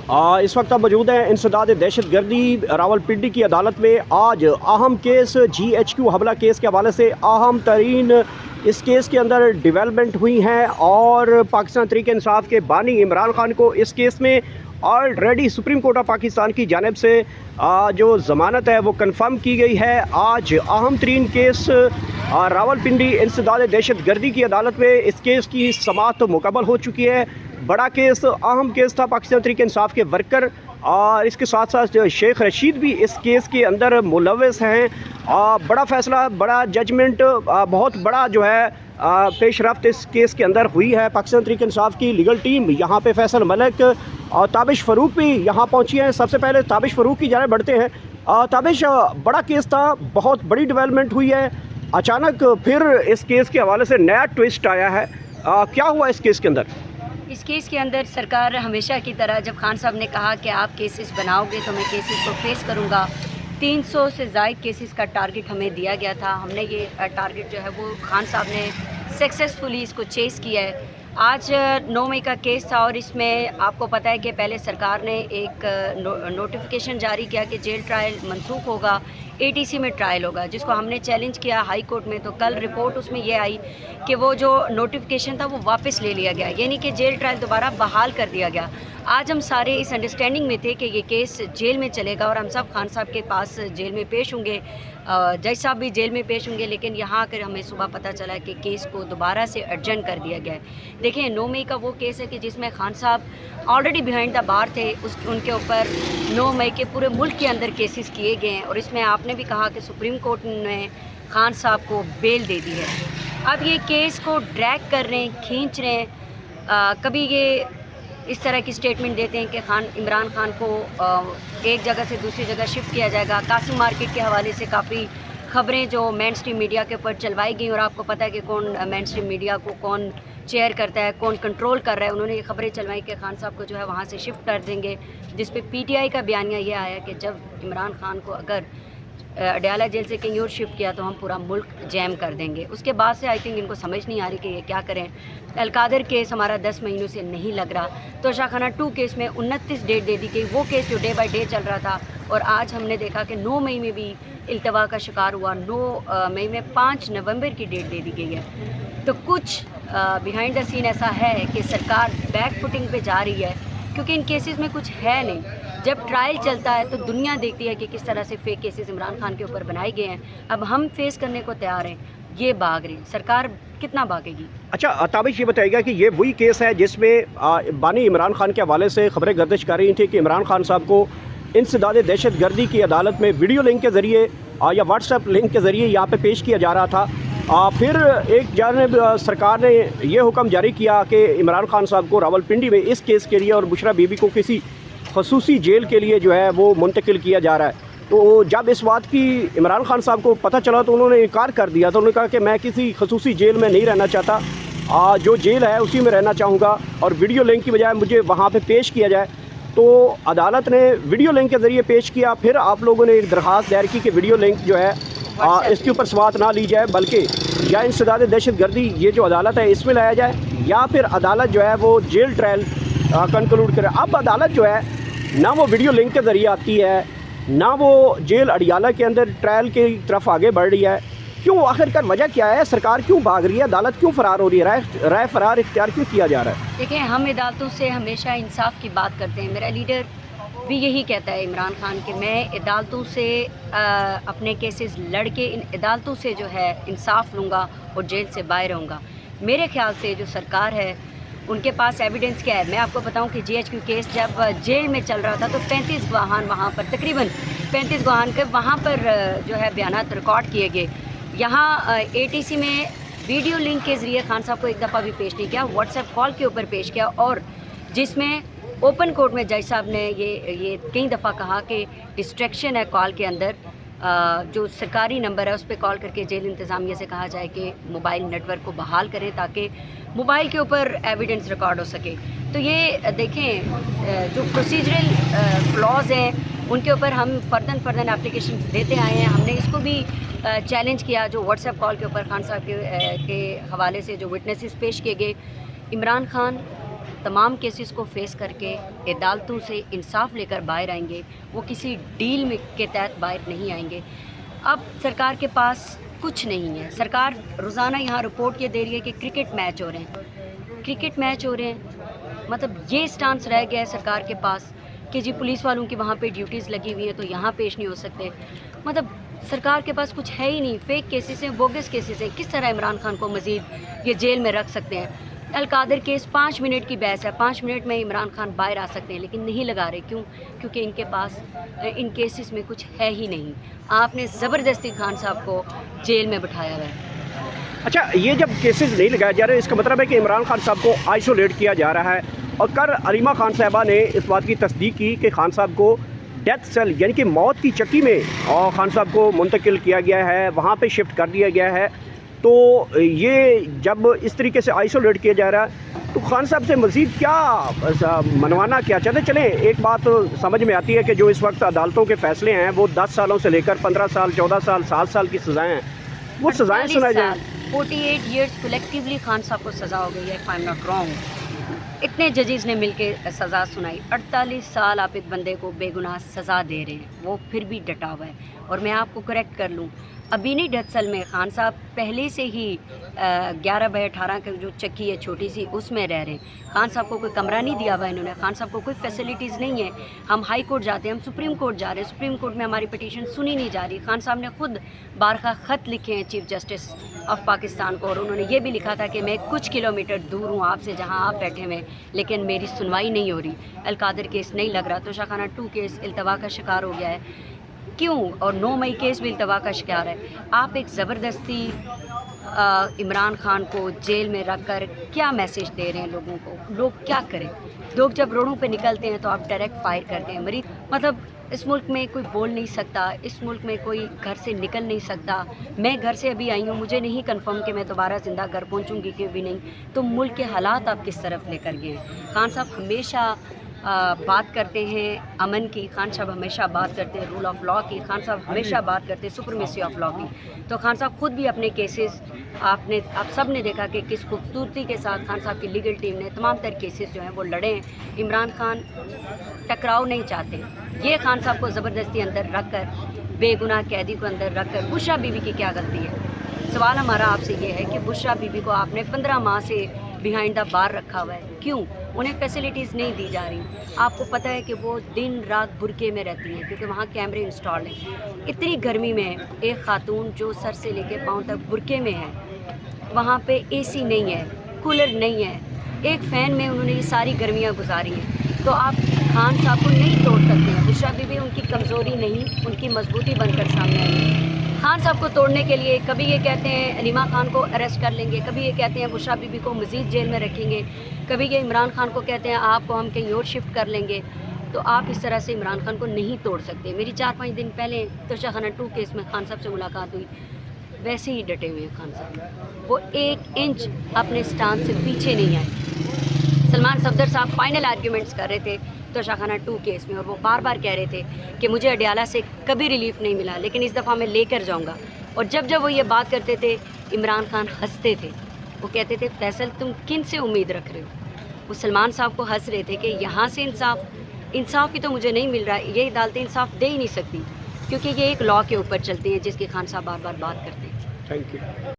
इस वक्त आप मौजूद हैं इंसदाद दहशत गर्दी रावलपिंडी की अदालत में। आज अहम केस GHQ हमला केस के हवाले से अहम तरीन इस केस के अंदर डेवलपमेंट हुई हैं और पाकिस्तान तहरीक इंसाफ के बानी इमरान खान को इस केस में already supreme court of Pakistan की जानिब से जो ज़मानत है वो कंफर्म की गई है। आज अहम तरीन केस रावलपिंडी इंसदाद दहशत गर्दी की अदालत में इस केस की समाअत मुकम्मल हो चुकी है। बड़ा केस, अहम केस था। पाकिस्तान तहरीक इंसाफ के वर्कर और इसके साथ साथ शेख रशीद भी इस केस के अंदर मुलव्वस हैं। बड़ा फ़ैसला, बड़ा जजमेंट, बहुत बड़ा जो है पेशरफ्त इस केस के अंदर हुई है। पाकिस्तान तहरीक इंसाफ की लीगल टीम यहाँ पे फैसल मलिक और ताबिश फ़रूक भी यहाँ पहुँची हैं। सबसे पहले ताबिश फ़रूक की जानिब बढ़ते हैं। ताबिश, बड़ा केस था, बहुत बड़ी डेवलपमेंट हुई है, अचानक फिर इस केस के हवाले से नया ट्विस्ट आया है। क्या हुआ इस केस के अंदर? इस केस के अंदर सरकार हमेशा की तरह, जब खान साहब ने कहा कि आप केसेस बनाओगे तो मैं केसेस को फेस करूंगा, 300 से ज़ायद केसेस का टारगेट हमें दिया गया था। हमने ये टारगेट जो है वो खान साहब ने सक्सेसफुली इसको चेस किया है। आज 9 मई का केस था और इसमें आपको पता है कि पहले सरकार ने एक नोटिफिकेशन जारी किया कि जेल ट्रायल मनसूख होगा, ATC में ट्रायल होगा, जिसको हमने चैलेंज किया हाई कोर्ट में। तो कल रिपोर्ट उसमें ये आई कि वो जो नोटिफिकेशन था वो वापस ले लिया गया, यानी कि जेल ट्रायल दोबारा बहाल कर दिया गया। आज हम सारे इस अंडरस्टैंडिंग में थे कि ये केस जेल में चलेगा और हम सब खान साहब के पास जेल में पेश होंगे, जज साहब भी जेल में पेश होंगे। लेकिन यहाँ आकर हमें सुबह पता चला कि केस को दोबारा से अर्जेंट कर दिया गया है। देखिए, 9 मई का वो केस है कि जिसमें खान साहब ऑलरेडी बिहाइंड द बार थे। उनके ऊपर 9 मई के पूरे मुल्क के अंदर केसेस किए गए हैं और इसमें आपने भी कहा कि सुप्रीम कोर्ट ने खान साहब को बेल दे दी है। अब ये केस को ड्रैग कर रहे हैं, खींच रहे हैं। कभी ये इस तरह की स्टेटमेंट देते हैं कि इमरान खान को एक जगह से दूसरी जगह शिफ्ट किया जाएगा। कासिम मार्केट के हवाले से काफ़ी खबरें जो मेन स्ट्रीम मीडिया के ऊपर चलवाई गई और आपको पता है कि कौन मेन स्ट्रीम मीडिया को कौन चेयर करता है, कौन कंट्रोल कर रहा है। उन्होंने ये खबरें चलवाई कि खान साहब को जो है वहाँ से शिफ्ट कर देंगे, जिस पे PTI का बयानिया ये आया कि जब इमरान खान को अगर अडयाला जेल से कहीं और शिफ्ट किया तो हम पूरा मुल्क जैम कर देंगे। उसके बाद से आई थिंक इनको समझ नहीं आ रही कि ये क्या करें। अलकादर केस हमारा 10 महीनों से नहीं लग रहा, तो शाखाना 2 केस में 29 डेट दे दी गई, वो केस जो डे बाय डे चल रहा था। और आज हमने देखा कि 9 मई में भी इल्तवा का शिकार हुआ, 9 मई में 5 नवंबर की डेट दे दी गई है। तो कुछ बिहाइंड द सीन ऐसा है कि सरकार बैक फुटिंग पे जा रही है, क्योंकि इन केसेस में कुछ है नहीं। जब ट्रायल चलता है तो दुनिया देखती है कि किस तरह से फेक केसेस इमरान खान के ऊपर बनाए गए हैं। अब हम फेस करने को तैयार हैं, ये भाग रहे हैं, सरकार कितना भागेगी? अच्छा, ताबिश ये बताइएगा कि ये वही केस है जिसमें बानी इमरान खान के हवाले से खबरें गर्दिश कर रही थी कि इमरान खान साहब को इंसदाद दहशत गर्दी की अदालत में वीडियो लिंक के ज़रिए या व्हाट्सएप लिंक के ज़रिए यहाँ पे पेश किया जा रहा था। फिर एक जानिब सरकार ने ये हुक्म जारी किया कि इमरान खान साहब को रावलपिंडी में इस केस के लिए और बुशरा बीबी को किसी खसूसी जेल के लिए जो है वो मुंतकिल किया जा रहा है। तो जब इस बात की इमरान खान साहब को पता चला तो उन्होंने इनकार कर दिया। तो उन्होंने कहा कि मैं किसी खसूसी जेल में नहीं रहना चाहता, जो जेल है उसी में रहना चाहूँगा और वीडियो लिंक की बजाय मुझे वहाँ पे पेश किया जाए। तो अदालत ने वीडियो लिंक के ज़रिए पेश किया। फिर आप लोगों ने एक दरख्वास्त दायर की कि वीडियो लिंक जो है इसके ऊपर समाअत ना ली जाए, बल्कि या इंसदाद दहशत गर्दी ये जो अदालत है इसमें लाया जाए, या फिर अदालत जो है वो जेल ट्रायल कंक्लूड करे। अब अदालत जो है ना वो वीडियो लिंक के ज़रिए आती है, ना वो जेल अडियाला के अंदर ट्रायल की तरफ आगे बढ़ रही है। क्यों, आखिरकार वजह क्या है? सरकार क्यों भाग रही है? अदालत क्यों फ़रार हो रही है? राय फ़रार इख्तियार क्यों किया जा रहा है? देखिए, हम अदालतों से हमेशा इंसाफ की बात करते हैं। मेरा लीडर भी यही कहता है इमरान खान कि मैं अदालतों से अपने केसेस लड़ के इन अदालतों से जो है इंसाफ लूँगा और जेल से बाहर रहूँगा। मेरे ख़्याल से जो सरकार है उनके पास एविडेंस क्या है? मैं आपको बताऊं कि GHQ केस जब जेल में चल रहा था तो 35 गवाहान वहाँ पर, तकरीबन 35 गवाहान के वहाँ पर जो है बयानात रिकॉर्ड किए गए। यहाँ ATC में वीडियो लिंक के ज़रिए खान साहब को एक दफ़ा भी पेश नहीं किया, व्हाट्सएप कॉल के ऊपर पेश किया, और जिसमें ओपन कोर्ट में जज साहब ने ये कई दफ़ा कहा कि डिस्ट्रैक्शन है कॉल के अंदर। जो सरकारी नंबर है उस पर कॉल करके जेल इंतज़ामिया से कहा जाए कि मोबाइल नेटवर्क को बहाल करें ताकि मोबाइल के ऊपर एविडेंस रिकॉर्ड हो सके। तो ये देखें, जो प्रोसीजरल फ्लॉज हैं उनके ऊपर हम फ़र्दन एप्लीकेशन देते आए हैं। हमने इसको भी चैलेंज किया जो व्हाट्सएप कॉल के ऊपर खान साहब के हवाले से जो विटनेसेस पेश किए गए। इमरान खान तमाम केसेस को फेस करके अदालतों से इंसाफ लेकर बाहर आएंगे, वो किसी डील में के तहत बाहर नहीं आएंगे। अब सरकार के पास कुछ नहीं है। सरकार रोज़ाना यहाँ रिपोर्ट ये दे रही है कि क्रिकेट मैच हो रहे हैं, मतलब ये स्टांस रह गया है सरकार के पास कि जी पुलिस वालों की वहाँ पे ड्यूटीज़ लगी हुई हैं तो यहाँ पेश नहीं हो सकते। मतलब सरकार के पास कुछ है ही नहीं, फेक केसेस हैं, बोगस केसेस हैं। किस तरह इमरान खान को मज़ीद ये जेल में रख सकते हैं? अलकादर केस 5 मिनट की बहस है, 5 मिनट में इमरान खान बाहर आ सकते हैं, लेकिन नहीं लगा रहे। क्यों? क्योंकि इनके पास इन केसेस में कुछ है ही नहीं। आपने ज़बरदस्ती खान साहब को जेल में बिठाया हुआ है। अच्छा, ये जब केसेस नहीं लगाए जा रहे, इसका मतलब है कि इमरान खान साहब को आइसोलेट किया जा रहा है। और कल अलीमा खान साहबा ने इस बात की तस्दीक की कि खान साहब को डेथ सेल यानी कि मौत की चक्की में खान साहब को मुंतकिल किया गया है, वहाँ पे शिफ्ट कर दिया गया है। तो ये जब इस तरीके से आइसोलेट किया जा रहा है तो खान साहब से मज़ीद क्या मनवाना क्या चाहते? चलें, एक बात तो समझ में आती है कि जो इस वक्त अदालतों के फ़ैसले हैं वो 10 सालों से लेकर 15 साल, 14 साल, 7 साल की सज़ाएँ हैं, वो सज़ाएँ सुनाई जाएँ। 48 ईयर्स कलेक्टिवली खान साहब को सज़ा हो गई है, if I am not wrong. इतने जजेस ने मिलके सज़ा सुनाई। 48 साल आप एक बंदे को बेगुनाह सज़ा दे रहे हैं, वो फिर भी डटा हुआ है। और मैं आपको करेक्ट कर लूँ, अभी नहीं डेथ सेल में, खान साहब पहले से ही 11/18 की जो चक्की है छोटी सी, उसमें रह रहे हैं। खान साहब को कोई कमरा नहीं दिया हुआ इन्होंने, खान साहब को कोई फैसिलिटीज़ नहीं है। हम हाई कोर्ट जाते हैं, हम सुप्रीम कोर्ट जा रहे हैं, सुप्रीम कोर्ट में हमारी पिटीशन सुनी नहीं जा रही। खान साहब ने खुद बारखा ख़त लिखे हैं चीफ जस्टिस ऑफ पाकिस्तान को, और उन्होंने ये भी लिखा था कि मैं कुछ किलोमीटर दूर हूँ आपसे जहाँ आप बैठे हुए, लेकिन मेरी सुनवाई नहीं हो रही। अलकादर केस नहीं लग रहा, तोशाखाना 2 केस इल्तवा का शिकार हो गया है। क्यों? और 9 मई केस भी इल्तवा का शिकार है। आप एक ज़बरदस्ती इमरान खान को जेल में रख कर क्या मैसेज दे रहे हैं लोगों को? लोग क्या करें? लोग जब रोडों पे निकलते हैं तो आप डायरेक्ट फायर करते हैं। मरीज मतलब इस मुल्क में कोई बोल नहीं सकता, इस मुल्क में कोई घर से निकल नहीं सकता। मैं घर से अभी आई हूँ, मुझे नहीं कंफर्म कि मैं दोबारा ज़िंदा घर पहुँचूँगी कि भी नहीं। तो मुल्क के हालात आप किस तरफ लेकर गए हैं? खान साहब हमेशा बात करते हैं अमन की, खान साहब हमेशा बात करते हैं रूल ऑफ लॉ की, खान साहब हमेशा बात करते हैं सुप्रीमेसी ऑफ लॉ की। तो खान साहब खुद भी अपने केसेस आप सब ने देखा कि किस खूबसूरती के साथ खान साहब की लीगल टीम ने तमाम तर केसेस जो हैं वो लड़े हैं। इमरान खान टकराव नहीं चाहते। ये खान साहब को ज़बरदस्ती अंदर रख कर, बेगुनाह कैदी को अंदर रख कर, बुशरा बीबी की क्या गलती है? सवाल हमारा आपसे ये है कि बुशरा बीबी को आपने 15 माह से बिहाइंड द बार रखा हुआ है, क्यों? उन्हें फैसिलिटीज़ नहीं दी जा रही। आपको पता है कि वो दिन रात बुरके में रहती हैं क्योंकि वहाँ कैमरे इंस्टॉल्ड हैं। इतनी गर्मी में एक खातून जो सर से लेके पाँव तक बुरके में है, वहाँ पे एसी नहीं है, कूलर नहीं है, एक फ़ैन में उन्होंने ये सारी गर्मियाँ गुजारी हैं। तो आप खान साहब को नहीं तोड़ सकते हैं। बुशरा बीबी उनकी कमज़ोरी नहीं, उनकी मजबूती बनकर सामने आई है। खान साहब को तोड़ने के लिए कभी ये कहते हैं अलीमा खान को अरेस्ट कर लेंगे, कभी ये कहते हैं बुशरा बीबी को मज़ीद जेल में रखेंगे, कभी ये इमरान खान को कहते हैं आपको हम कहीं और शिफ्ट कर लेंगे। तो आप इस तरह से इमरान खान को नहीं तोड़ सकते। मेरी 4-5 दिन पहले तोशाखाना 2 केस में खान साहब से मुलाकात हुई, वैसे ही डटे हुए हैं खान साहब। वो 1 इंच अपने स्टांस से पीछे नहीं आए। सलमान सफदर साहब फाइनल आर्ग्यूमेंट्स कर रहे थे तोशाखाना 2 केस में, और वो बार बार कह रहे थे कि मुझे अडयाला से कभी रिलीफ नहीं मिला, लेकिन इस दफ़ा मैं लेकर जाऊंगा। और जब जब वो ये बात करते थे इमरान खान हंसते थे। वो कहते थे फैसल तुम किन से उम्मीद रख रहे हो? वो सलमान साहब को हंस रहे थे कि यहाँ से इंसाफ ही तो मुझे नहीं मिल रहा है। ये अदालतें इंसाफ दे ही नहीं सकती क्योंकि ये एक लॉ के ऊपर चलती हैं जिसकी खान साहब बार बार बात करते हैं। Thank you.